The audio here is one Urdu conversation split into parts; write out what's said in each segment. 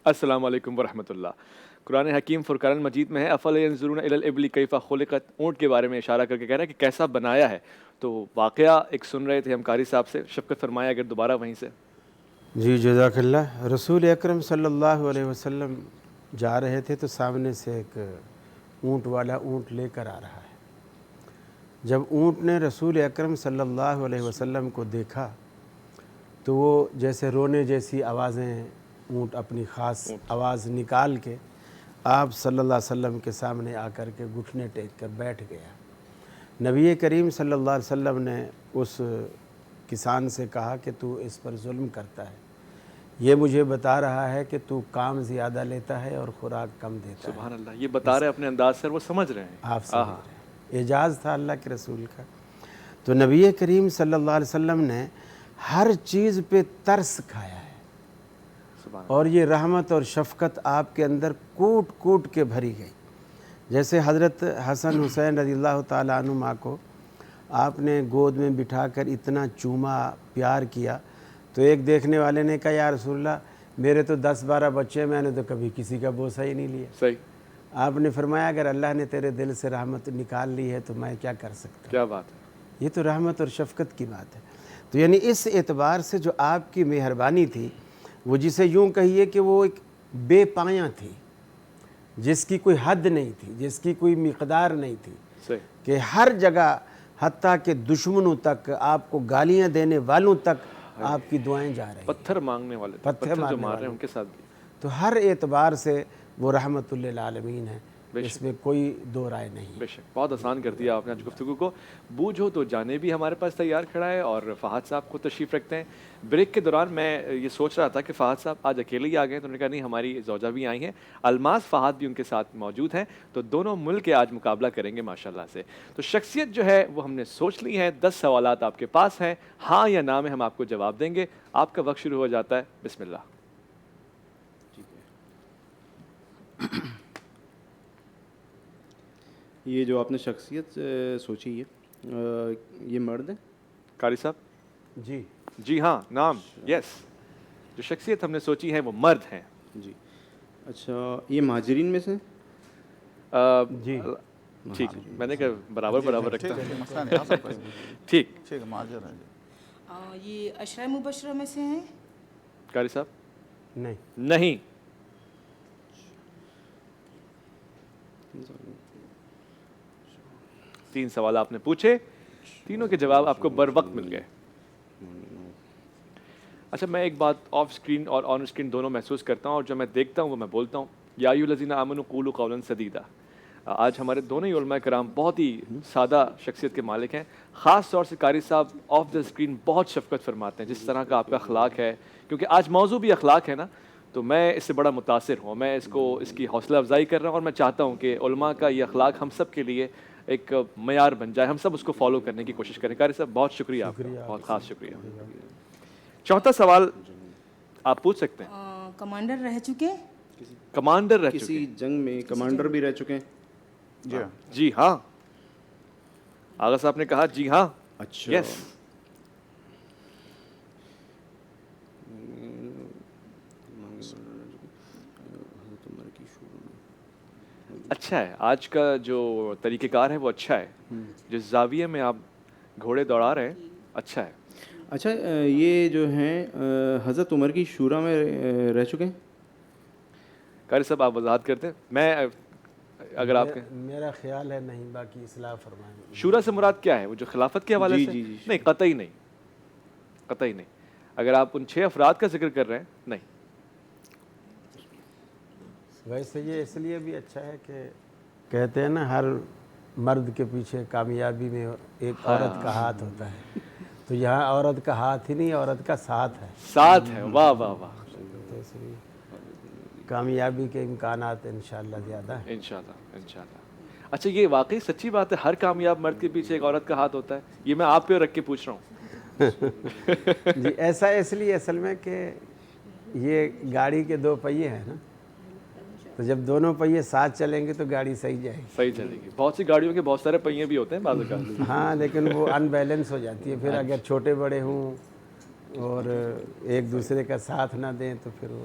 السلام علیکم ورحمۃ اللہ۔ قرآن حکیم فرقان المجید میں ہے افلا ینظرون الی الابل کیف خلقت، اونٹ کے بارے میں اشارہ کر کے کہہ رہا ہے کہ کیسا بنایا ہے۔ تو واقعہ ایک سن رہے تھے ہم قاری صاحب سے، شفقت فرمایا اگر دوبارہ وہیں سے۔ جی جزاک اللہ۔ رسول اکرم صلی اللہ علیہ وسلم جا رہے تھے تو سامنے سے ایک اونٹ والا اونٹ لے کر آ رہا ہے۔ جب اونٹ نے رسول اکرم صلی اللہ علیہ وسلم کو دیکھا تو وہ جیسے رونے جیسی آوازیں، اونٹ اپنی خاص آواز نکال کے آپ صلی اللہ علیہ وسلم کے سامنے آ کر کے گھٹنے ٹیک کر بیٹھ گیا۔ نبی کریم صلی اللہ علیہ وسلم نے اس کسان سے کہا کہ تو اس پر ظلم کرتا ہے، یہ مجھے بتا رہا ہے کہ تو کام زیادہ لیتا ہے اور خوراک کم دیتا ہے۔ سبحان اللہ، یہ بتا رہے اپنے انداز سے، وہ سمجھ رہے ہیں، آپ سمجھ رہے ہیں، اعجاز تھا اللہ کے رسول کا۔ تو نبی کریم صلی اللہ علیہ وسلم نے ہر چیز پہ ترس کھایا ہے، اور یہ رحمت اور شفقت آپ کے اندر کوٹ کوٹ کے بھری گئی۔ جیسے حضرت حسن حسین رضی اللہ تعالیٰ عنہما کو آپ نے گود میں بٹھا کر اتنا چوما، پیار کیا، تو ایک دیکھنے والے نے کہا یا رسول اللہ میرے تو 10-12 بچے، میں نے تو کبھی کسی کا بوسہ ہی نہیں لیا۔ صحیح۔ آپ نے فرمایا اگر اللہ نے تیرے دل سے رحمت نکال لی ہے تو میں کیا کر سکتا ہوں؟ کیا بات ہے، یہ تو رحمت اور شفقت کی بات ہے۔ تو یعنی اس اعتبار سے جو آپ کی مہربانی تھی، وہ جسے یوں کہیے کہ وہ ایک بے پایاں تھی، جس کی کوئی حد نہیں تھی، جس کی کوئی مقدار نہیں تھی، صحیح، کہ ہر جگہ حتیٰ کہ دشمنوں تک، آپ کو گالیاں دینے والوں تک آپ کی دعائیں جا رہی ہیں، پتھر مانگنے والے تھے، پتھر جو مار رہے ہیں ان کے ساتھ بھی۔ تو ہر اعتبار سے وہ رحمت للعالمین ہے، اس میں کوئی دو رائے نہیں۔ بے شک، بہت آسان کر دیا آپ نے آج گفتگو کو۔ بوجھو تو جانے بھی ہمارے پاس تیار کھڑا ہے، اور فہد صاحب کو تشریف رکھتے ہیں۔ بریک کے دوران میں یہ سوچ رہا تھا کہ فہد صاحب آج اکیلے ہی آ گئے ہیں، تو انہوں نے کہا نہیں ہماری زوجہ بھی آئی ہیں، الماس فہد بھی ان کے ساتھ موجود ہیں، تو دونوں مل کے آج مقابلہ کریں گے ماشاءاللہ سے۔ تو شخصیت جو ہے وہ ہم نے سوچ لی ہے، 10 سوالات آپ کے پاس ہیں، ہاں یا نہ میں ہم آپ کو جواب دیں گے۔ آپ کا وقت شروع ہو جاتا ہے، بسم اللہ۔ یہ جو آپ نے شخصیت سوچی ہے، یہ مرد ہے قاری صاحب؟ جی جی ہاں، نام یس، جو شخصیت ہم نے سوچی ہے وہ مرد ہیں۔ جی اچھا، یہ مہاجرین میں سے جی ٹھیک، میں نے کہا برابر برابر رکھتا ہوں۔ ٹھیک، یہ عشرہ مبشرہ میں سے ہیں؟ قاری صاحب؟ نہیں نہیں۔ تین سوال آپ نے پوچھے، تینوں کے جواب آپ کو بر وقت مل گئے۔ اچھا، میں ایک بات آف سکرین اور آن سکرین دونوں محسوس کرتا ہوں، اور جو میں دیکھتا ہوں وہ میں بولتا ہوں۔ یا ایھا الذین آمنوا قولوا قولا سدیدا۔ آج ہمارے دونوں ہی علماء کرام بہت ہی سادہ شخصیت کے مالک ہیں، خاص طور سے قاری صاحب آف دا اسکرین بہت شفقت فرماتے ہیں، جس طرح کا آپ کا اخلاق ہے، کیونکہ آج موضوع بھی اخلاق ہے نا، تو میں اس سے بڑا متاثر ہوں، میں اس کی حوصلہ افزائی کر رہا ہوں، اور میں چاہتا ہوں کہ علماء کا یہ اخلاق ہم سب کے لیے ایک معیار بن جائے، ہم سب اس کو فالو کرنے کی کوشش کریں۔ قاری صاحب بہت شکریہ آپ کا، بہت خاص شکریہ۔ چوتھا سوال آپ پوچھ سکتے ہیں۔ کمانڈر رہ چکے؟ کمانڈر رہ چکے؟ کسی جنگ میں کمانڈر بھی رہ چکے ہیں؟ جی ہاں۔ آغا صاحب نے کہا جی ہاں۔ اچھا، یس۔ اچھا ہے، آج کا جو طریقہ کار ہے وہ اچھا ہے، جس زاویے میں آپ گھوڑے دوڑا رہے ہیں اچھا ہے۔ اچھا، یہ جو ہیں حضرت عمر کی شورا میں رہ چکے ہیں؟ قاری صاحب آپ وضاحت کرتے ہیں، میں اگر آپ کے میرا خیال ہے نہیں، باقی اصلاح فرمائیں۔ شورا سے مراد کیا ہے؟ وہ جو خلافت کے حوالے سے؟ نہیں، قطعی نہیں، قطعی نہیں۔ اگر آپ ان 6 افراد کا ذکر کر رہے ہیں، نہیں۔ ویسے یہ اس لیے بھی اچھا ہے کہ کہتے ہیں نا ہر مرد کے پیچھے کامیابی میں ایک عورت کا ہاتھ ہوتا ہے، تو یہاں عورت کا ہاتھ ہی نہیں، عورت کا ساتھ ہے، ساتھ ہے۔ واہ واہ واہ، تو اس لیے کامیابی کے امکانات انشاءاللہ زیادہ ہیں۔ انشاءاللہ انشاءاللہ۔ اچھا، یہ واقعی سچی بات ہے، ہر کامیاب مرد کے پیچھے ایک عورت کا ہاتھ ہوتا ہے؟ یہ میں آپ پہ رکھ کے پوچھ رہا ہوں۔ جی ایسا اس لیے اصل میں کہ یہ گاڑی کے 2 پہیے ہیں نا، تو جب دونوں پہیے ساتھ چلیں گے تو گاڑی صحیح جائے گی، صحیح چلے گی۔ بہت سی گاڑیوں کے بہت سارے پہیے بھی ہوتے ہیں بعض اوقات۔ ہاں لیکن وہ ان بیلنس ہو جاتی ہے، پھر اگر چھوٹے بڑے ہوں اور ایک دوسرے کا ساتھ نہ دیں تو پھر وہ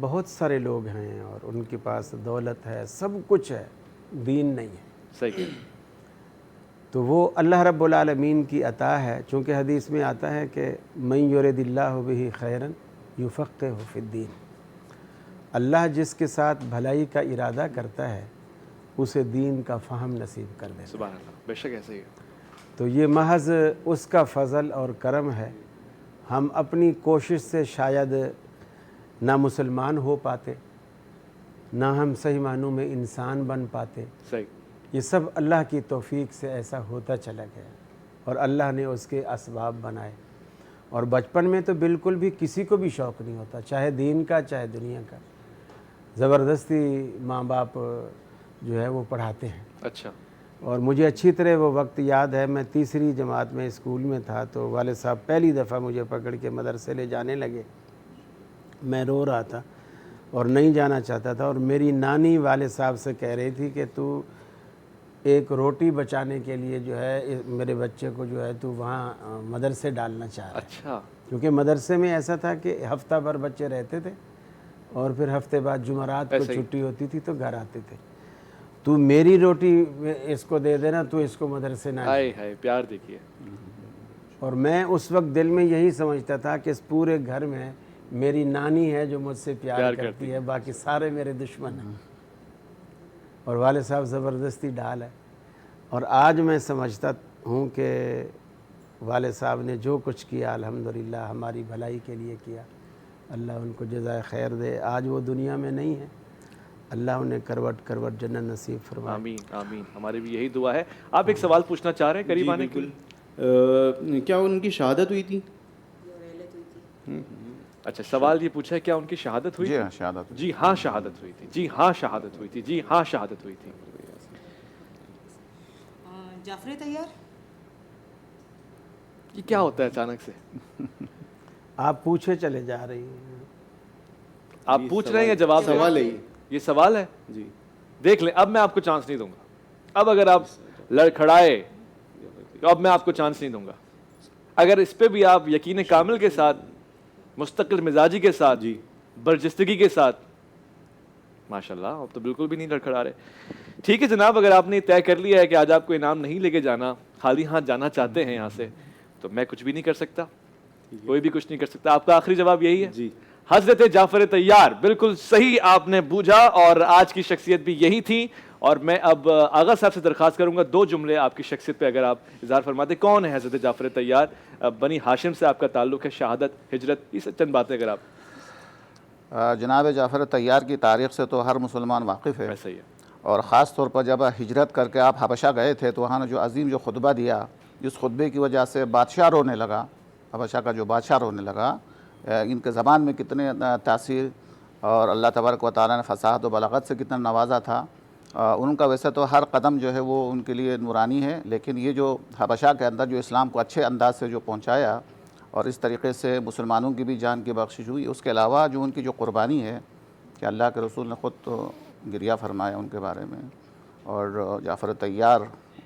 بہت سارے لوگ ہیں اور ان کے پاس دولت ہے، سب کچھ ہے، دین نہیں ہے. صحیح. تو وہ اللہ رب العالمین کی عطا ہے. چونکہ حدیث میں آتا ہے کہ من یرد اللہ بہ خیرا یفقہہ فی الدین، اللہ جس کے ساتھ بھلائی کا ارادہ کرتا ہے اسے دین کا فہم نصیب کر دیتا ہے. سبحان اللہ، بے شک ایسے ہی ہے. تو یہ محض اس کا فضل اور کرم ہے. ہم اپنی کوشش سے شاید نہ مسلمان ہو پاتے، نہ ہم صحیح معنوں میں انسان بن پاتے. صحیح. یہ سب اللہ کی توفیق سے ایسا ہوتا چلا گیا اور اللہ نے اس کے اسباب بنائے. اور بچپن میں تو بالکل بھی کسی کو بھی شوق نہیں ہوتا، چاہے دین کا چاہے دنیا کا. زبردستی ماں باپ جو ہے وہ پڑھاتے ہیں. اچھا. اور مجھے اچھی طرح وہ وقت یاد ہے، میں تیسری جماعت میں اسکول میں تھا تو والد صاحب پہلی دفعہ مجھے پکڑ کے مدرسے لے جانے لگے. میں رو رہا تھا اور نہیں جانا چاہتا تھا، اور میری نانی والد صاحب سے کہہ رہی تھی کہ تو ایک روٹی بچانے کے لیے جو ہے میرے بچے کو جو ہے تو وہاں مدرسے ڈالنا چاہ رہا ہے. اچھا. کیونکہ مدرسے میں ایسا تھا کہ ہفتہ بھر بچے رہتے تھے اور پھر ہفتے بعد جمعرات کو چھٹی ہوتی تھی تو گھر آتے تھے. تو میری روٹی اس کو دے دینا، تو اس کو مدرسے نہ. ہائے ہائے، پیار دیکھیے. اور میں اس وقت دل میں یہی سمجھتا تھا کہ اس پورے گھر میں میری نانی ہے جو مجھ سے پیار کرتی ہے، باقی سارے میرے دشمن ہیں. اور والد صاحب زبردستی ڈال ہے. اور آج میں سمجھتا ہوں کہ والد صاحب نے جو کچھ کیا الحمدللہ ہماری بھلائی کے لیے کیا. اللہ ان کو جزائے خیر دے. آج وہ دنیا میں نہیں ہے، اللہ انہیں کروٹ کروٹ جنت نصیب فرمائے. آمین آمین. ہماری بھی یہی دعا ہے. آپ ایک سوال پوچھنا چاہ رہے ہیں قریب آنے کے بالکل. کیا ان کی شہادت ہوئی تھی؟ اچھا، سوال یہ پوچھا ہے کیا ان کی شہادت ہوئی؟ جی ہاں شہادت. جی ہاں شہادت ہوئی تھی. جی ہاں شہادت ہوئی تھی. جی ہاں شہادت ہوئی تھی. جعفر طیار. یہ کیا ہوتا ہے اچانک سے؟ آپ پوچھے چلے جا رہی ہیں. آپ پوچھ رہے ہیں یا جواب دے رہے ہیں؟ سوال ہے یہ سوال ہے. جی. دیکھ لیں، اب میں آپ کو چانس نہیں دوں گا. اب اگر آپ لڑکھڑائے تو اب میں آپ کو چانس نہیں دوں گا. اگر اس پہ بھی آپ یقین کامل کے ساتھ، مستقل مزاجی کے ساتھ، جی برجستگی کے ساتھ، ماشاءاللہ اب تو بالکل بھی نہیں لڑکھڑا رہے. ٹھیک ہے جناب، اگر آپ نے طے کر لیا ہے کہ آج آپ کو انعام نہیں لے کے جانا، خالی ہاتھ جانا چاہتے ہیں یہاں سے، تو میں کچھ بھی نہیں کر سکتا، کوئی بھی کچھ نہیں کر سکتا. آپ کا آخری جواب یہی ہے؟ جی. حضرت جعفر طیار، بالکل صحیح آپ نے بوجھا، اور آج کی شخصیت بھی یہی تھی. اور میں اب آغا صاحب سے درخواست کروں گا 2 جملے آپ کی شخصیت پہ اگر آپ اظہار فرماتے. کون ہے حضرت جعفر طیار؟ بنی ہاشم سے آپ کا تعلق ہے، شہادت، ہجرت، یہ سب چند باتیں اگر آپ. جناب جعفر طیار کی تاریخ سے تو ہر مسلمان واقف ہے. ایسا ہی ہے. اور خاص طور پر جب ہجرت کر کے آپ حبشہ گئے تھے تو وہاں نے جو عظیم جو خطبہ دیا، جس خطبے کی وجہ سے بادشاہ رونے لگا، حبشہ کا جو بادشاہ رونے لگا. ان کے زبان میں کتنے تاثیر، اور اللہ تبارک و تعالیٰ نے فصاحت و بلاغت سے کتنا نوازا تھا. ان کا ویسے تو ہر قدم جو ہے وہ ان کے لیے نورانی ہے، لیکن یہ جو حبشہ کے اندر جو اسلام کو اچھے انداز سے جو پہنچایا اور اس طریقے سے مسلمانوں کی بھی جان کی بخشش ہوئی، اس کے علاوہ جو ان کی جو قربانی ہے کہ اللہ کے رسول نے خود تو گریہ فرمایا ان کے بارے میں. اور جعفر طیار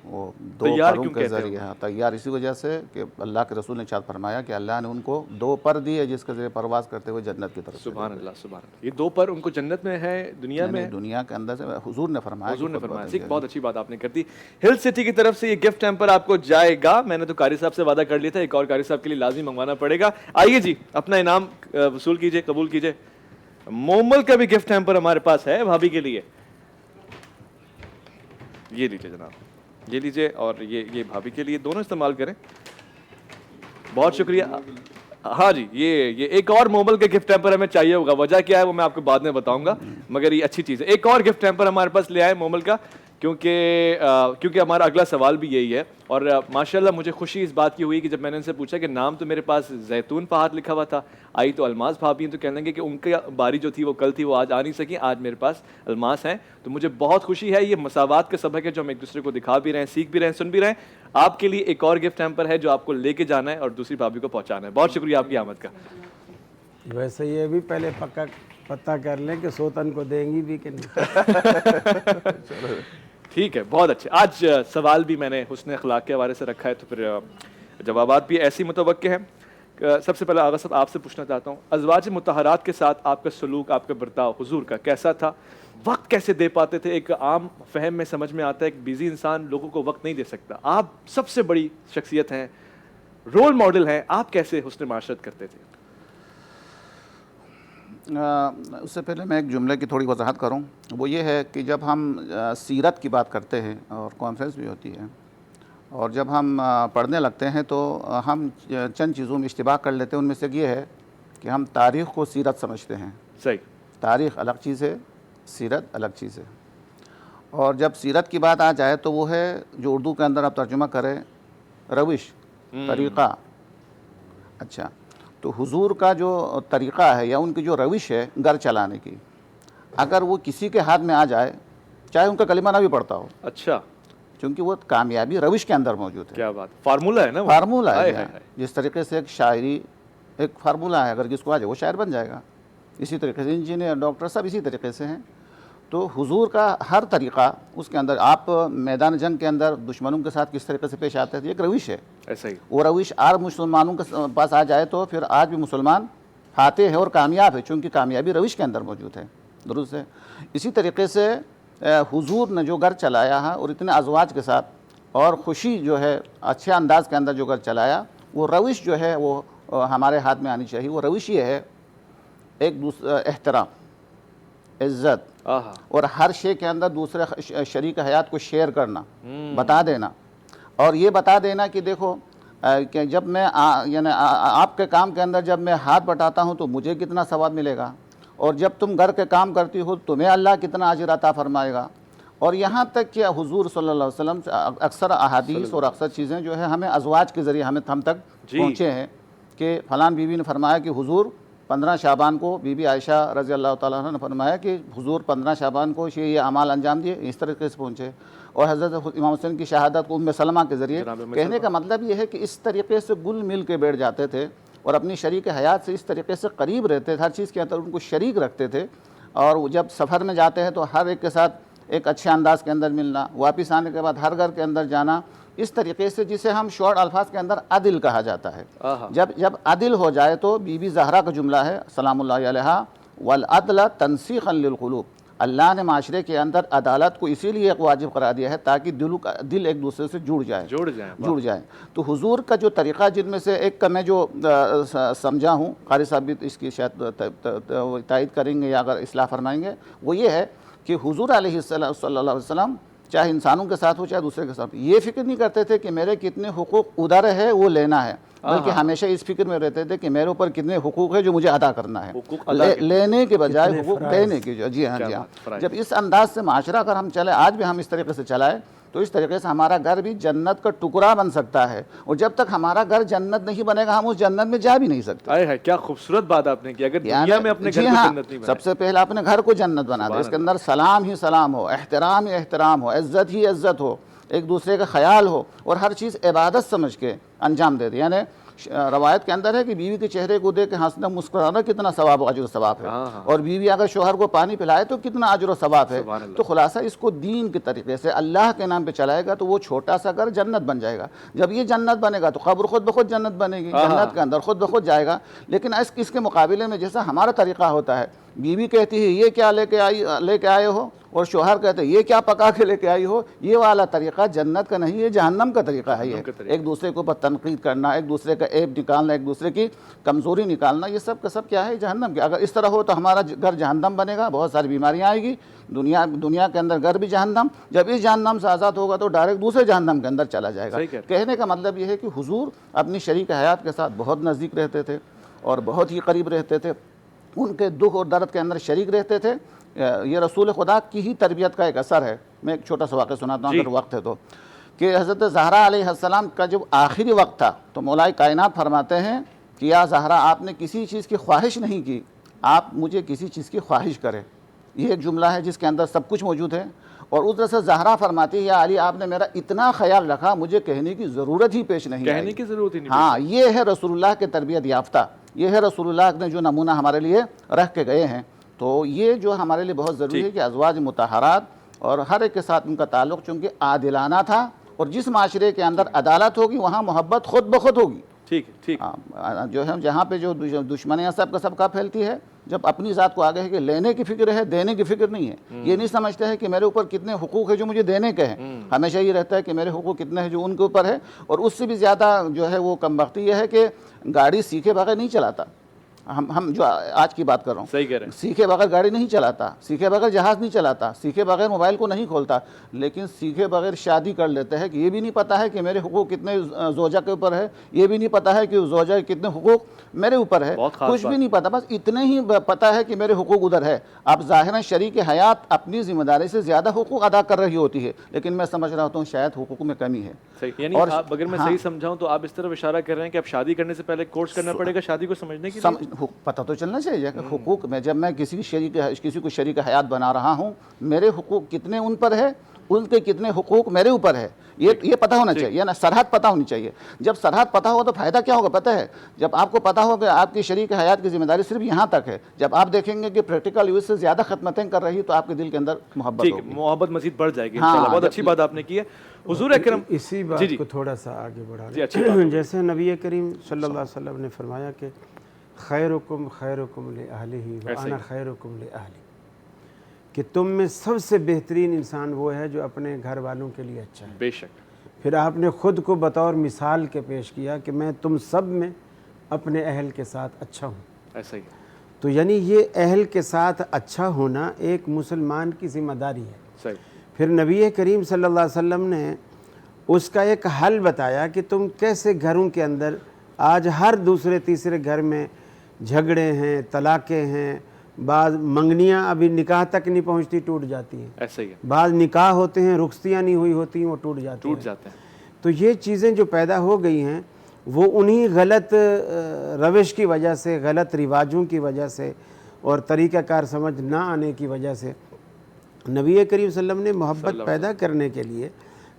وہ 2 پروں کے ذریعے ہیں. طیار اسی وجہ سے کہ اللہ کے رسول نے ارشاد فرمایا کہ اللہ نے ان کو 2 پر دیے جس کے ذریعے پرواز کرتے ہوئے جنت کی طرف. سبحان اللہ سبحان اللہ. یہ 2 پر ان کو جنت میں ہے، دنیا میں ہے؟ دنیا کے اندر سے حضور نے فرمایا. حضور نے فرمایا. ایک بہت اچھی بات آپ نے کر دی. ہل سٹی کی طرف سے یہ گفٹ ہیمپر آپ کو جائے گا. میں نے تو قاری صاحب سے وعدہ کر لیا تھا، ایک اور قاری صاحب کے لیے لازمی منگوانا پڑے گا. آئیے جی اپنا انعام وصول کیجئے، قبول کیجئے. مومل کا بھی گفٹ ہیمپر ہمارے پاس ہے بھابھی کے لیے. یہ لیجئے جناب، یہ لیجئے، اور یہ بھابھی کے لیے، دونوں استعمال کریں. بہت شکریہ. ہاں جی، یہ ایک اور موبل کا گفٹ ہیمپر ہمیں چاہیے ہوگا. وجہ کیا ہے وہ میں آپ کو بعد میں بتاؤں گا، مگر یہ اچھی چیز ہے. ایک اور گفٹ ہیمپر ہمارے پاس لے آئے موبل کا، کیونکہ ہمارا اگلا سوال بھی یہی ہے. اور ماشاءاللہ مجھے خوشی اس بات کی ہوئی کہ جب میں نے ان سے پوچھا کہ نام تو میرے پاس زیتون فہد لکھا ہوا تھا، آئی تو الماس بھابھی ہیں، تو کہنے لگے کہ ان کی باری جو تھی وہ کل تھی، وہ آج آ نہیں سکی، آج میرے پاس الماس ہیں. تو مجھے بہت خوشی ہے. یہ مساوات کا سبق ہے جو ہم ایک دوسرے کو دکھا بھی رہے ہیں، سیکھ بھی رہے ہیں، سن بھی رہے ہیں. آپ کے لیے ایک اور گفٹ ہیمپر ہے جو آپ کو لے کے جانا ہے اور دوسری بھابھی کو پہنچانا ہے. بہت شکریہ آپ کی آمد کا. ویسے یہ بھی پہلے پتہ کر لیں کہ سوتن کو دیں گی بھی کہ نہیں. ٹھیک ہے، بہت اچھے. آج سوال بھی میں نے حسن اخلاق کے حوالے سے رکھا ہے، تو پھر جوابات بھی ایسی متوقع ہیں سب سے پہلے آغا صاحب آپ سے پوچھنا چاہتا ہوں، ازواج مطہرات کے ساتھ آپ کا سلوک، آپ کا برتاؤ حضور کا کیسا تھا؟ وقت کیسے دے پاتے تھے؟ ایک عام فہم میں سمجھ میں آتا ہے ایک بیزی انسان لوگوں کو وقت نہیں دے سکتا، آپ سب سے بڑی شخصیت ہیں، رول ماڈل ہیں، آپ کیسے حسن معاشرت کرتے تھے؟ اس سے پہلے میں ایک جملے کی تھوڑی وضاحت کروں، وہ یہ ہے کہ جب ہم سیرت کی بات کرتے ہیں اور کانفرنس بھی ہوتی ہے اور جب ہم پڑھنے لگتے ہیں تو ہم چند چیزوں میں اشتباہ کر لیتے ہیں. ان میں سے یہ ہے کہ ہم تاریخ کو سیرت سمجھتے ہیں. صحیح. تاریخ الگ چیز ہے، سیرت الگ چیز ہے. اور جب سیرت کی بات آ جائے تو وہ ہے جو اردو کے اندر آپ ترجمہ کریں روش، طریقہ. اچھا، تو حضور کا جو طریقہ ہے یا ان کی جو روش ہے گھر چلانے کی، اگر وہ کسی کے ہاتھ میں آ جائے چاہے ان کا کلمہ نہ بھی پڑھتا ہو، اچھا، چونکہ وہ کامیابی روش کے اندر موجود ہے. کیا بات، فارمولہ ہے نا، فارمولہ ہے. جس طریقے سے ایک شاعری ایک فارمولہ ہے، اگر جس کو آ جائے وہ شاعر بن جائے گا. اسی طریقے سے انجینئر، ڈاکٹر سب اسی طریقے سے ہیں. تو حضور کا ہر طریقہ اس کے اندر، آپ میدان جنگ کے اندر دشمنوں کے ساتھ کس طریقے سے پیش آتے تھے، ایک روش ہے. ایسا ہی وہ روش آج مسلمانوں کے پاس آ جائے تو پھر آج بھی مسلمان فاتح ہے اور کامیاب ہے، چونکہ کامیابی روش کے اندر موجود ہے. درست ہے. اسی طریقے سے حضور نے جو گھر چلایا ہے اور اتنے ازواج کے ساتھ اور خوشی جو ہے اچھے انداز کے اندر جو گھر چلایا، وہ روش جو ہے وہ ہمارے ہاتھ میں آنی چاہیے. وہ روش یہ ہے ایک دوسرے احترام، عزت، اور ہر شے کے اندر دوسرے شریک حیات کو شیئر کرنا، بتا دینا. اور یہ بتا دینا کہ دیکھو کہ جب میں یعنی آپ کے کام کے اندر جب میں ہاتھ بٹاتا ہوں تو مجھے کتنا ثواب ملے گا، اور جب تم گھر کے کام کرتی ہو تمہیں اللہ کتنا اجر عطا فرمائے گا. اور یہاں تک کہ حضور صلی اللہ علیہ وسلم اکثر احادیث اور اکثر چیزیں جو ہے ہمیں ازواج کے ذریعے ہم تک پہنچے ہیں کہ فلان بیوی نے فرمایا کہ حضور 15 شعبان کو، بی بی عائشہ رضی اللہ تعالیٰ عنہ نے فرمایا کہ حضور 15 شعبان کو یہ اعمال انجام دیے، اس طریقے سے پہنچے. اور حضرت امام حسین کی شہادت کو ام سلمہ کے ذریعے. کہنے کا مطلب یہ ہے کہ اس طریقے سے گل مل کے بیٹھ جاتے تھے اور اپنی شریک حیات سے اس طریقے سے قریب رہتے تھے، ہر چیز کے اندر ان کو شریک رکھتے تھے. اور جب سفر میں جاتے ہیں تو ہر ایک کے ساتھ ایک اچھے انداز کے اندر ملنا، واپس آنے کے بعد ہر گھر کے اندر جانا، اس طریقے سے جسے ہم شارٹ الفاظ کے اندر عدل کہا جاتا ہے. جب عدل ہو جائے تو بی بی زہرا کا جملہ ہے سلام اللہ علیہا، والعدل تنسیخا للقلوب. اللہ نے معاشرے کے اندر عدالت کو اسی لیے ایک واجب قرار دیا ہے تاکہ دل ایک دوسرے سے جڑ جائیں. تو حضور کا جو طریقہ، جن میں سے ایک کا میں جو سمجھا ہوں، قاری صاحب بھی اس کی شاید تائید کریں گے یا اگر اصلاح فرمائیں گے، وہ یہ ہے کہ حضور علیہ السلام صلی اللہ علیہ وسلم چاہے انسانوں کے ساتھ ہو چاہے دوسرے کے ساتھ، یہ فکر نہیں کرتے تھے کہ میرے کتنے حقوق ادھر ہے وہ لینا ہے، بلکہ ہمیشہ اس فکر میں رہتے تھے کہ میرے اوپر کتنے حقوق ہے جو مجھے ادا کرنا ہے، لینے کے بجائے حقوق دینے کی. جی ہاں. جب اس انداز سے معاشرہ اگر ہم چلے، آج بھی ہم اس طریقے سے چلائیں، تو اس طریقے سے ہمارا گھر بھی جنت کا ٹکڑا بن سکتا ہے. اور جب تک ہمارا گھر جنت نہیں بنے گا ہم اس جنت میں جا بھی نہیں سکتے. کیا خوبصورت بات آپ نے کی. اگر دنیا میں اپنے گھر کو جنت نہیں بنا، سب سے پہلے اپنے گھر کو جنت بنا دے. اس کے اندر سلام ہی سلام ہو، احترام ہی احترام ہو، عزت ہی عزت ہو، ایک دوسرے کا خیال ہو، اور ہر چیز عبادت سمجھ کے انجام دے دے. یعنی روایت کے اندر ہے کہ بیوی کے چہرے کو دیکھ کے ہنسنا مسکرانا کتنا ثواب و اجر و ثواب ہے، اور بیوی اگر شوہر کو پانی پلائے تو کتنا اجر و ثواب ہے. تو خلاصہ اس کو دین کے طریقے سے اللہ کے نام پہ چلائے گا تو وہ چھوٹا سا گھر جنت بن جائے گا. جب یہ جنت بنے گا تو قبر خود بخود جنت بنے گی، جنت کے اندر خود بخود جائے گا. لیکن اس کے مقابلے میں جیسا ہمارا طریقہ ہوتا ہے، بیوی کہتی ہے یہ کیا لے کے آئے ہو، اور شوہر کہتے ہیں یہ کیا پکا کے لے کے آئی ہو، یہ والا طریقہ جنت کا نہیں ہے، جہنم کا طریقہ ہے. یہ ایک دوسرے کے اوپر تنقید کرنا، ایک دوسرے کا عیب نکالنا، ایک دوسرے کی کمزوری نکالنا، یہ سب کا سب کیا ہے، جہنم کے. اگر اس طرح ہو تو ہمارا گھر جہنم بنے گا، بہت ساری بیماریاں آئے گی. دنیا کے اندر گھر بھی جہنم، جب اس جہنم سے آزاد ہوگا تو ڈائریکٹ دوسرے جہنم کے اندر چلا جائے گا. کہنے کا مطلب یہ ہے کہ حضور اپنی شریک حیات کے ساتھ بہت نزدیک رہتے تھے اور بہت ہی قریب رہتے تھے، ان کے دکھ اور درد کے اندر شریک رہتے تھے. یہ رسول خدا کی ہی تربیت کا ایک اثر ہے. میں ایک چھوٹا سا واقعہ سناتا ہوں اگر وقت ہے تو، کہ حضرت زہرا علیہ السلام کا جب آخری وقت تھا تو مولا کائنات فرماتے ہیں کہ یا زہرا آپ نے کسی چیز کی خواہش نہیں کی، آپ مجھے کسی چیز کی خواہش کریں. یہ ایک جملہ ہے جس کے اندر سب کچھ موجود ہے. اور اس طرح سے زہرا فرماتی ہے یا علی آپ نے میرا اتنا خیال رکھا مجھے کہنے کی ضرورت ہی پیش نہیں آئی. کہنے کی ضرورت ہی نہیں. ہاں، یہ ہے رسول اللہ کے تربیت یافتہ، یہ ہے رسول اللہ نے جو نمونہ ہمارے لیے رکھ کے گئے ہیں. تو یہ جو ہمارے لیے بہت ضروری ہے کہ ازواج مطہرات اور ہر ایک کے ساتھ ان کا تعلق چونکہ عادلانہ تھا، اور جس معاشرے کے اندر عدالت ہوگی وہاں محبت خود بخود ہوگی. ٹھیک ہے، ٹھیک، جو ہے جہاں پہ جو دشمنیاں سب کا پھیلتی ہے، جب اپنی ذات کو آگے ہے کہ لینے کی فکر ہے، دینے کی فکر نہیں ہے. یہ نہیں سمجھتے ہیں کہ میرے اوپر کتنے حقوق ہے جو مجھے دینے کے ہیں. ہمیشہ یہ رہتا ہے کہ میرے حقوق کتنے ہیں جو ان کے اوپر ہے. اور اس سے بھی زیادہ جو ہے وہ کم بختی یہ ہے کہ گاڑی سیکھے بغیر نہیں چلاتا. ہم جو آج کی بات کر رہا ہوں، صحیح کہہ رہے ہیں. سیکھے بغیر گاڑی نہیں چلاتا، سیکھے بغیر جہاز نہیں چلاتا، سیکھے بغیر موبائل کو نہیں کھولتا، لیکن سیکھے بغیر شادی کر لیتے ہیں کہ یہ بھی نہیں پتہ ہے کہ میرے حقوق کتنے زوجہ کے اوپر ہے، یہ بھی نہیں پتہ ہے کہ زوجہ کے کتنے حقوق میرے اوپر ہے، کچھ بھی نہیں پتہ، بس اتنے ہی پتہ ہے کہ میرے حقوق ادھر ہے. اب ظاہراً شریک حیات اپنی ذمہ داری سے زیادہ حقوق ادا کر رہی ہوتی ہے، لیکن میں سمجھ رہا ہوں شاید حقوق میں کمی ہے. صحیح، یعنی اگر میں صحیح سمجھاؤں تو آپ اس طرف اشارہ کر رہے ہیں کہ اب شادی کرنے سے پہلے کورس کرنا پڑے گا شادی کو سمجھنے کے لیے. پتہ تو چلنا چاہیے کہ حقوق میں جب میں کسی کو شریک حیات بنا رہا ہوں، میرے حقوق کتنے ان پر ہے، ان کے کتنے حقوق میرے اوپر ہے، یہ پتہ ہونا چاہیے نا. سرحد پتہ ہونی چاہیے. جب سرحد پتہ ہوگا تو فائدہ کیا ہوگا پتہ ہے؟ جب آپ کو پتہ ہوگا کہ آپ کی شریک حیات کی ذمہ داری صرف یہاں تک ہے، جب آپ دیکھیں گے کہ پریکٹیکل یوز سے زیادہ خدمتیں کر رہی تو آپ کے دل کے اندر محبت ٹھیک ہوگی، محبت مزید بڑھ جائے گی انشاءاللہ. بہت اچھی بات آپ نے کی ہے حضور اکرم. اسی بات کو تھوڑا سا آگے بڑھا جی اچھی بات. جیسے نبی کریم صلی اللہ علیہ وسلم نے فرمایا کہ خیرکم خیرکم لأہلہ وانا خیرکم لأہلی، کہ تم میں سب سے بہترین انسان وہ ہے جو اپنے گھر والوں کے لیے اچھا ہے. بے شک. پھر آپ نے خود کو بطور مثال کے پیش کیا کہ میں تم سب میں اپنے اہل کے ساتھ اچھا ہوں. ایسا ہی. تو یعنی یہ اہل کے ساتھ اچھا ہونا ایک مسلمان کی ذمہ داری ہے. صحیح. پھر نبی کریم صلی اللہ علیہ وسلم نے اس کا ایک حل بتایا کہ تم کیسے گھروں کے اندر آج ہر دوسرے تیسرے گھر میں جھگڑے ہیں، طلاقیں ہیں، بعض منگنیاں ابھی نکاح تک نہیں پہنچتی ٹوٹ جاتی ہیں، ایسا ہی ہے. بعض نکاح ہوتے ہیں رخصتیاں نہیں ہوئی ہوتی ہیں وہ ٹوٹ جاتے ہیں. تو یہ چیزیں جو پیدا ہو گئی ہیں وہ انہی غلط روش کی وجہ سے، غلط رواجوں کی وجہ سے اور طریقہ کار سمجھ نہ آنے کی وجہ سے نبی کریم صلی اللہ علیہ وسلم نے محبت پیدا کرنے کے لیے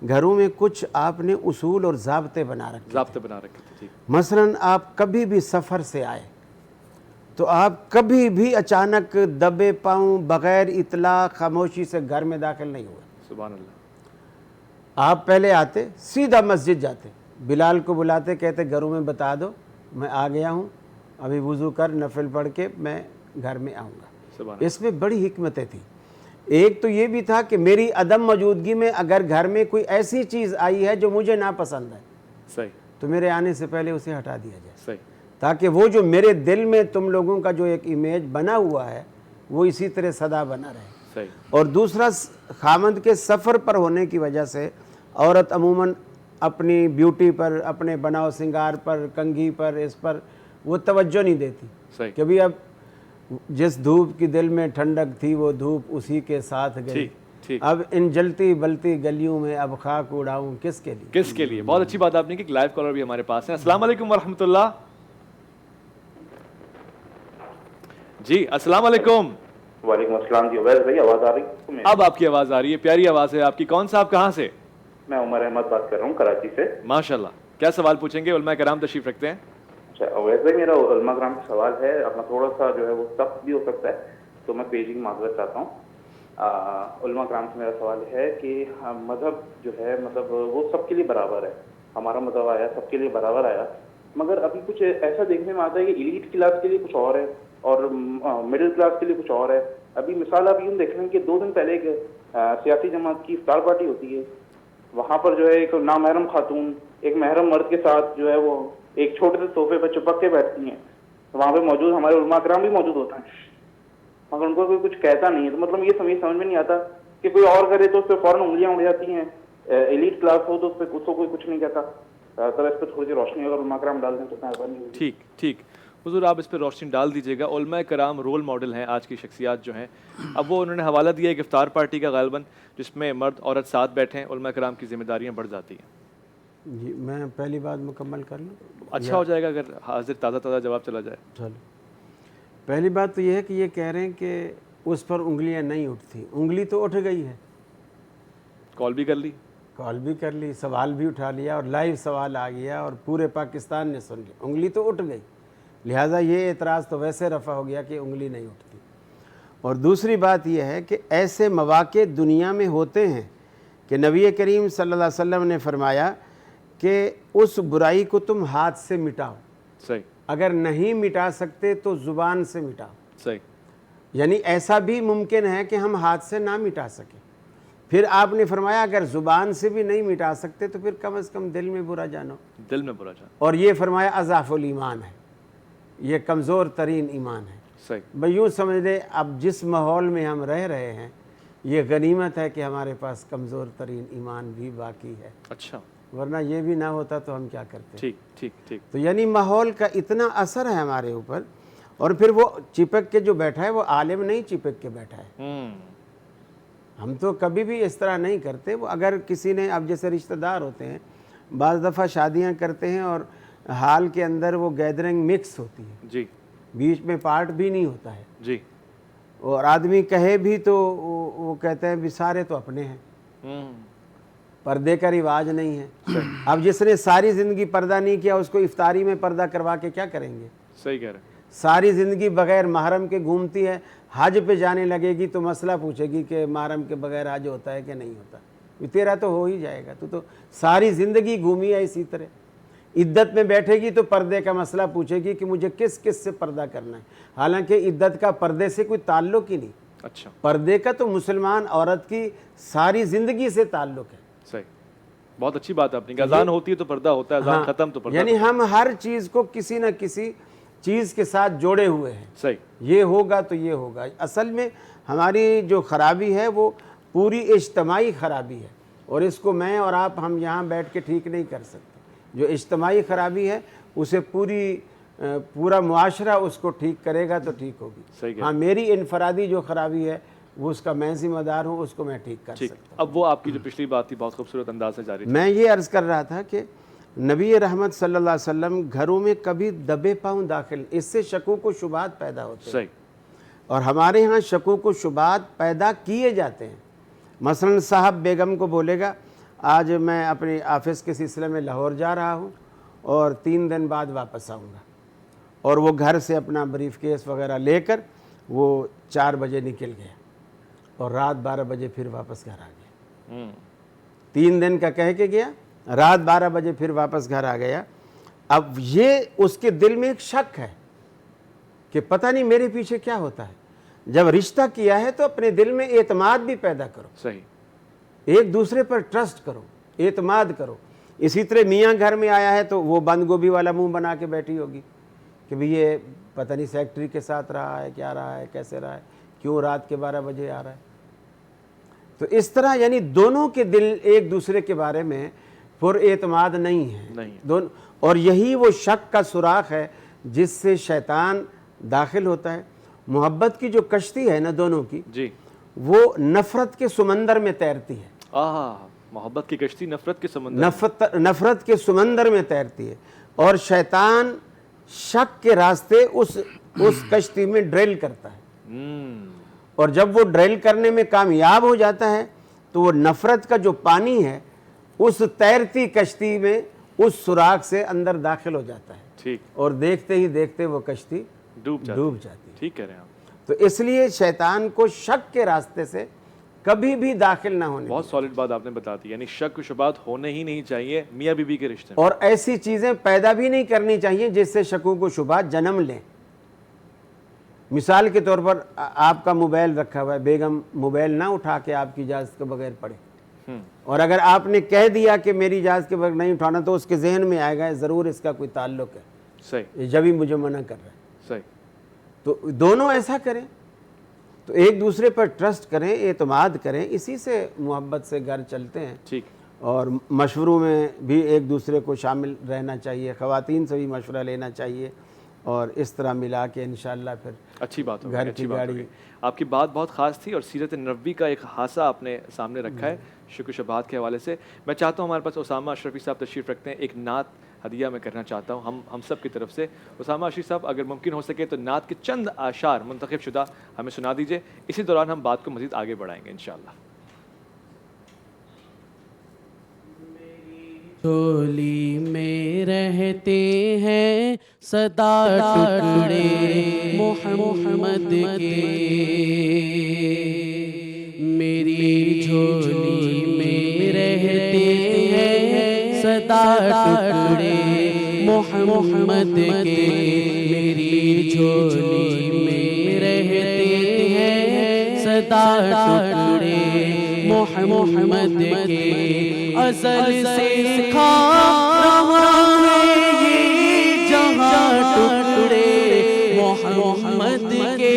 گھروں میں کچھ آپ نے اصول اور ضابطے بنا رکھے تھے. مثلاً آپ کبھی بھی سفر سے آئے تو آپ کبھی بھی اچانک دبے پاؤں بغیر اطلاع خاموشی سے گھر میں داخل نہیں ہوئے. سبحان اللہ. آپ پہلے آتے سیدھا مسجد جاتے، بلال کو بلاتے، کہتے گھروں میں بتا دو میں آ گیا ہوں، ابھی وضو کر نفل پڑھ کے میں گھر میں آؤں گا. اس میں بڑی حکمتیں تھیں. ایک تو یہ بھی تھا کہ میری عدم موجودگی میں اگر گھر میں کوئی ایسی چیز آئی ہے جو مجھے ناپسند ہے، صحیح، تو میرے آنے سے پہلے اسے ہٹا دیا جائے. صحیح. تاکہ وہ جو میرے دل میں تم لوگوں کا جو ایک امیج بنا ہوا ہے وہ اسی طرح سدا بنا رہے. صحیح. اور دوسرا خامند کے سفر پر ہونے کی وجہ سے عورت عموماً اپنی بیوٹی پر، اپنے بناؤ سنگار پر، کنگھی پر، اس پر وہ توجہ نہیں دیتی. صحیح. کہ بھی اب جس دھوپ کی دل میں ٹھنڈک تھی وہ دھوپ اسی کے ساتھ گئی. اب ان جلتی بلتی گلیوں میں اب خاک اڑاؤں کس کے لیے؟ کس کے لیے؟ بہت اچھی بات آپ نے کی. ایک لائیو کالر بھی ہمارے پاس ہیں. السلام علیکم ورحمۃ اللہ. جی السلام علیکم. وعلیکم السلام. جی عبید بھائی آواز آ رہی ہے؟ اب آپ کی آواز آ رہی ہے، پیاری آواز ہے آپ کی. کون صاحب کہاں سے؟ میں عمر احمد بات کر رہا ہوں کراچی سے. ماشاء اللہ. کیا سوال پوچھیں گے؟ علماء کرام تشریف رکھتے ہیں. اچھا عبید بھائی میرا علماء کرام کا سوال ہے، اپنا تھوڑا سا جو ہے وہ سخت بھی ہو سکتا ہے تو میں پیشگی معذرت چاہتا ہوں. علماء کرام سے میرا سوال ہے کہ مذہب جو ہے مطلب وہ سب کے لیے برابر ہے. ہمارا مذہب آیا سب کے لیے برابر آیا، مگر ابھی کچھ ایسا دیکھنے میں آتا ہے کہ ایلیٹ کلاس کے لیے کچھ اور ہے اور مڈل کلاس کے لیے کچھ اور ہے. ابھی مثال آپ یوں دیکھ لیں کہ 2 دن پہلے ایک سیاسی جماعت کی افطار پارٹی ہوتی ہے، وہاں پر جو ہے ایک نامحرم خاتون ایک محرم مرد کے ساتھ جو ہے وہ ایک چھوٹے سے صوفے پہ چپک کے بیٹھتی ہیں. وہاں پہ موجود ہمارے علماء کرام بھی موجود ہوتے ہیں مگر ان کو کوئی کچھ کہتا نہیں ہے. تو مطلب یہ سمجھ میں نہیں آتا کہ کوئی اور کرے تو اس پہ فوراً انگلیاں اڑ جاتی ہیں، ایلیٹ کلاس ہو تو اس پہ کوئی کچھ نہیں کہتا. سر اس پہ تھوڑی سی روشنی اگر علماء کرام ڈال دیں تو مہربانی ہوگی. ٹھیک حضور آپ اس پہ روشنی ڈال دیجیے گا. علماء کرام رول ماڈل ہیں آج کی شخصیات جو ہیں. اب وہ انہوں نے حوالہ دیا ایک افطار پارٹی کا غالباً جس میں مرد عورت ساتھ بیٹھے ہیں. علماء کرام کی ذمہ داریاں بڑھ جاتی ہیں. جی میں پہلی بات مکمل کر لوں؟ اچھا ہو جائے گا اگر حاضر تازہ جواب چلا جائے. چلو پہلی بات تو یہ ہے کہ یہ کہہ رہے ہیں کہ اس پر انگلیاں نہیں اٹھتی. انگلی تو اٹھ گئی ہے، کال بھی کر لی، سوال بھی اٹھا لیا اور لائیو سوال آ گیا اور پورے پاکستان نے سن لیا. انگلی تو اٹھ گئی، لہٰذا یہ اعتراض تو ویسے رفع ہو گیا کہ انگلی نہیں اٹھتی. اور دوسری بات یہ ہے کہ ایسے مواقع دنیا میں ہوتے ہیں کہ نبی کریم صلی اللہ علیہ وسلم نے فرمایا کہ اس برائی کو تم ہاتھ سے مٹاؤ, صحیح اگر نہیں مٹا سکتے تو زبان سے مٹاؤ. صحیح یعنی ایسا بھی ممکن ہے کہ ہم ہاتھ سے نہ مٹا سکیں. پھر آپ نے فرمایا اگر زبان سے بھی نہیں مٹا سکتے تو پھر کم از کم دل میں برا جانو. دل میں برا جان. اور یہ فرمایا اضعف الایمان ہے, یہ کمزور ترین ایمان ہے. صحیح بھئی یوں سمجھ لے اب جس ماحول میں ہم رہ رہے ہیں یہ غنیمت ہے کہ ہمارے پاس کمزور ترین ایمان بھی باقی ہے, اچھا ورنہ یہ بھی نہ ہوتا تو ہم کیا کرتے. ٹھیک ٹھیک ٹھیک. تو یعنی ماحول کا اتنا اثر ہے ہمارے اوپر. اور پھر وہ چپک کے جو بیٹھا ہے وہ عالم نہیں چپک کے بیٹھا ہے. ہم تو کبھی بھی اس طرح نہیں کرتے. وہ اگر کسی نے, اب جیسے رشتہ دار ہوتے ہیں بعض دفعہ شادیاں کرتے ہیں اور حال کے اندر وہ گیدرنگ مکس ہوتی ہے, جی بیچ میں پارٹ بھی نہیں ہوتا ہے, جی اور آدمی کہے بھی تو وہ کہتے ہیں بھی سارے تو اپنے ہیں, پردے کا رواج نہیں ہے. اب جس نے ساری زندگی پردہ نہیں کیا اس کو افطاری میں پردہ کروا کے کیا کریں گے. صحیح کہہ رہے ہیں. ساری زندگی بغیر محرم کے گھومتی ہے, حج پہ جانے لگے گی تو مسئلہ پوچھے گی کہ محرم کے بغیر حج ہوتا ہے کہ نہیں ہوتا. تیرا تو ہو ہی جائے گا, تو ساری زندگی گھومی ہے اسی طرح. عدت میں بیٹھے گی تو پردے کا مسئلہ پوچھے گی کہ مجھے کس کس سے پردہ کرنا ہے, حالانکہ عدت کا پردے سے کوئی تعلق ہی نہیں. اچھا پردے کا تو مسلمان عورت کی ساری زندگی سے تعلق ہے. صحیح, بہت اچھی بات آپ نے کہا. اذان ہوتی ہے تو پردہ ہوتا ہے, اذان ختم تو پردہ. یعنی ہم ہر چیز کو کسی نہ کسی چیز کے ساتھ جوڑے ہوئے ہیں. صحیح, یہ ہوگا تو یہ ہوگا. اصل میں ہماری جو خرابی ہے وہ پوری اجتماعی خرابی ہے, اور اس کو میں اور آپ ہم یہاں بیٹھ کے ٹھیک نہیں کر سکتے. جو اجتماعی خرابی ہے اسے پورا معاشرہ اس کو ٹھیک کرے گا تو ٹھیک ہوگی. صحیح. ہاں میری انفرادی جو خرابی ہے وہ اس کا میں ذمہ دار ہوں, اس کو میں ٹھیک کر سکتا ہوں. اب وہ آپ کی جو پچھلی بات تھی بہت خوبصورت انداز سے جاری. میں یہ عرض کر رہا تھا کہ نبی رحمت صلی اللہ علیہ وسلم گھروں میں کبھی دبے پاؤں داخل, اس سے شکوک و شبہات پیدا ہوتے ہیں. صحیح. اور ہمارے ہاں شکوک و شبہات پیدا کیے جاتے ہیں. مثلا صاحب بیگم کو بولے گا آج میں اپنے آفس کے سلسلے میں لاہور جا رہا ہوں اور 3 دن بعد واپس آؤں گا, اور وہ گھر سے اپنا بریف کیس وغیرہ لے کر وہ 4 بجے نکل گیا اور رات 12 بجے پھر واپس گھر آ گیا. 3 دن کا کہہ کے گیا, رات 12 بجے پھر واپس گھر آ گیا. اب یہ اس کے دل میں ایک شک ہے کہ پتہ نہیں میرے پیچھے کیا ہوتا ہے. جب رشتہ کیا ہے تو اپنے دل میں اعتماد بھی پیدا کرو. صحیح. ایک دوسرے پر ٹرسٹ کرو, اعتماد کرو. اسی طرح میاں گھر میں آیا ہے تو وہ بند گوبھی والا منہ بنا کے بیٹھی ہوگی کہ بھی یہ پتہ نہیں سیکٹری کے ساتھ رہا ہے, کیا رہا ہے, کیسے رہا ہے, کیوں رات کے 12 بجے آ رہا ہے. تو اس طرح یعنی دونوں کے دل ایک دوسرے کے بارے میں پر اعتماد نہیں ہے. اور یہی وہ شک کا سوراخ ہے جس سے شیطان داخل ہوتا ہے. محبت کی جو کشتی ہے نا دونوں کی, جی, وہ نفرت کے سمندر میں تیرتی ہے. محبت کی کشتی نفرت کے سمندر, نفرت کے سمندر میں تیرتی ہے, اور شیطان شک کے راستے اس کشتی میں ڈرل کرتا ہے. اور جب وہ ڈرل کرنے میں کامیاب ہو جاتا ہے تو وہ نفرت کا جو پانی ہے اس تیرتی کشتی میں اس سوراخ سے اندر داخل ہو جاتا ہے. ٹھیک. اور دیکھتے ہی دیکھتے وہ کشتی ڈوب جاتی ہے. ٹھیک کہہ رہے ہیں آپ. تو اس لیے شیطان کو شک کے راستے سے کبھی بھی داخل نہ ہونے. بہت سالڈ بات آپ نے بتا دی. یعنی شک و شبہات ہونے ہی نہیں چاہیے میاں بیوی کے رشتے میں, اور ایسی چیزیں پیدا بھی نہیں کرنی چاہیے جس سے شکوک و شبہات جنم لیں. مثال کے طور پر آپ کا موبائل رکھا ہوا ہے, بیگم موبائل نہ اٹھا کے آپ کی اجازت کے بغیر پڑھے, اور اگر آپ نے کہہ دیا کہ میری اجازت کے بغیر نہیں اٹھانا تو اس کے ذہن میں آئے گا ضرور اس کا کوئی تعلق ہے. صحیح. جب ہی مجھے منع کر رہا ہے. صحیح. تو دونوں ایسا کریں, تو ایک دوسرے پر ٹرسٹ کریں, اعتماد کریں, اسی سے محبت سے گھر چلتے ہیں. ٹھیک. اور مشوروں میں بھی ایک دوسرے کو شامل رہنا چاہیے, خواتین سے بھی مشورہ لینا چاہیے, اور اس طرح ملا کے انشاءاللہ پھر اچھی بات ہوگی. گھر کی گاڑی. آپ کی بات بہت خاص تھی, اور سیرت نبوی کا ایک حادثہ آپ نے سامنے رکھا ہے شکر شبہات کے حوالے سے. میں چاہتا ہوں ہمارے پاس اسامہ اشرفی صاحب تشریف رکھتے ہیں, ایک نعت ہدیہ میں کرنا چاہتا ہوں ہم سب کی طرف سے. اسامہ اشرفی صاحب اگر ممکن ہو سکے تو نعت کے چند اشعار منتخب شدہ ہمیں سنا دیجیے, اسی دوران ہم بات کو مزید آگے بڑھائیں گے انشاءاللہ. جھولی میں رہتے ہیں صدا ٹکڑے محمد کے, میری جھولی میں رہتے ہیں صدا محمد کے میری جھولی میں رہتے ہیں صدا ٹکڑے محمد کے ازل سے کھا رہا ہے یہ جہاں ٹکڑے محمد کے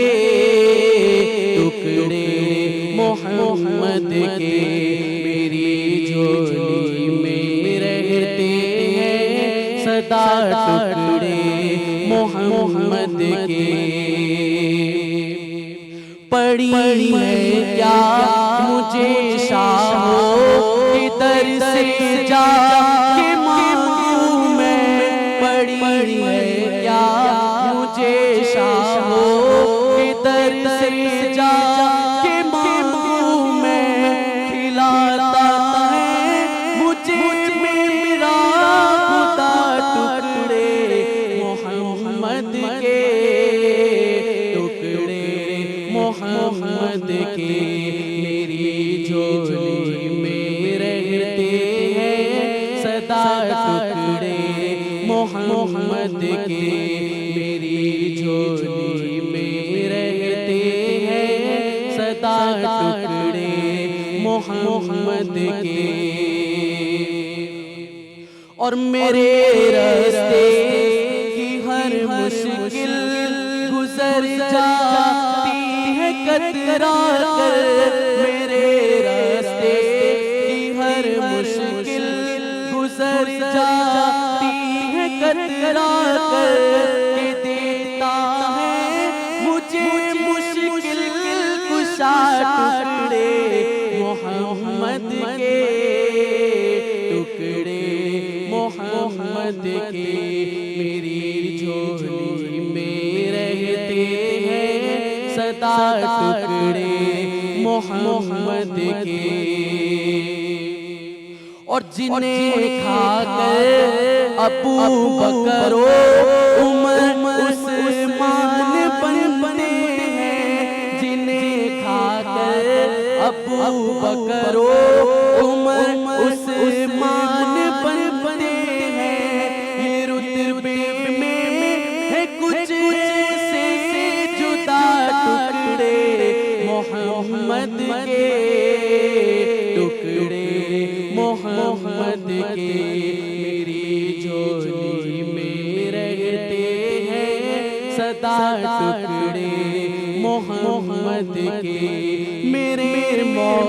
ٹکڑے محمد کے میری جھولی میں رہتے ہیں صدا ٹکڑے محمد کے پڑی ہے کیا مجھے شاہوں کے در سے جا کے مانگوں میں پڑی ہے کیا مجھے شاہوں کے در سے جا کے مانگوں میں کھلاتا ہے مجھے میرا خدا ٹکڑے محمد کے محمد کے میری جھولی میں رہتے ہیں صدا ٹکڑے محمد کے میری جھولی میں رہتے ہیں صدا ٹکڑے محمد کے اور میرے راستے کی ہر مشکل گزر جاتی کترا کر میرے راستے کی ہر مشکل گزر جاتی ہے کترا کر کے دیتا ہے مجھے مشکل کشا ٹکڑے محمد کے ٹکڑے محمد کے میری جھولی میں رہتے ہیں صدا ٹکڑے محمد کے اور جنہیں کھا کر ابو بکر و عمر عثمان بنتے ہیں جنہیں کھا کر ابو بکر و عمر عثمان بنتے ہیں یہ رتبے میں ہے کچھ سے جدا ٹکڑے محمد کے ٹکڑے محمد کے میری جھولی میں رہتے ہیں صدا ٹکڑے محمد کے میرے